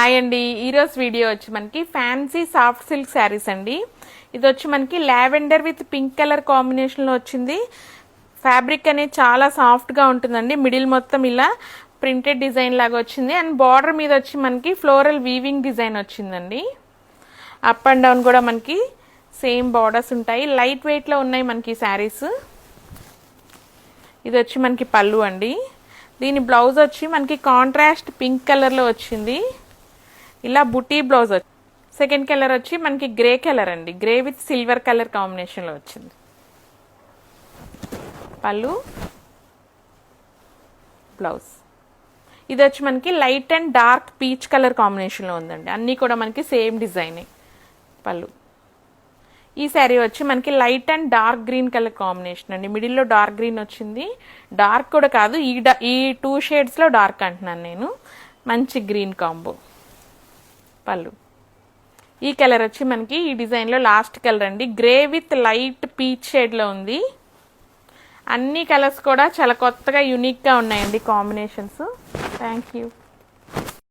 Hi అండి, ఈరోజు video వచ్చి మనకి ఫ్యాన్సీ సాఫ్ట్ సిల్క్ శారీస్ అండి. ఇది వచ్చి మనకి లావెండర్ విత్ పింక్ కలర్ కాంబినేషన్లో వచ్చింది. ఫ్యాబ్రిక్ అనేది చాలా సాఫ్ట్గా ఉంటుందండి. మిడిల్ మొత్తం ఇలా ప్రింటెడ్ డిజైన్ లాగా వచ్చింది అండ్ బార్డర్ మీద వచ్చి మనకి ఫ్లోరల్ వీవింగ్ డిజైన్ వచ్చిందండి. అప్ అండ్ డౌన్ కూడా మనకి సేమ్ బార్డర్స్ ఉంటాయి. లైట్ వెయిట్లో ఉన్నాయి మనకి శారీస్. ఇది వచ్చి మనకి పళ్ళు అండి. దీని బ్లౌజ్ వచ్చి మనకి కాంట్రాస్ట్ పింక్ కలర్లో వచ్చింది. ఇలా బుటీ బ్లౌజ్ వచ్చి సెకండ్ కలర్ వచ్చి మనకి గ్రే కలర్ అండి. గ్రే విత్ సిల్వర్ కలర్ కాంబినేషన్లో వచ్చింది. పళ్ళు, బ్లౌజ్. ఇది వచ్చి మనకి light and dark peach colour కాంబినేషన్లో ఉందండి. అన్నీ కూడా మనకి సేమ్ డిజైనే. పళ్ళు. ఈ శారీ వచ్చి మనకి light and dark green colour combination అండి. మిడిల్లో డార్క్ గ్రీన్ వచ్చింది. డార్క్ కూడా కాదు, ఈ 2 షేడ్స్లో డార్క్ అంటున్నాను నేను. మంచి గ్రీన్ కాంబో. పళ్ళు. ఈ కలర్ వచ్చి మనకి ఈ డిజైన్లో లాస్ట్ కలర్ అండి. గ్రే విత్ లైట్ పీచ్ షేడ్లో ఉంది. అన్ని కలర్స్ కూడా చాలా కొత్తగా యూనిక్గా ఉన్నాయండి కాంబినేషన్స్. Thank you.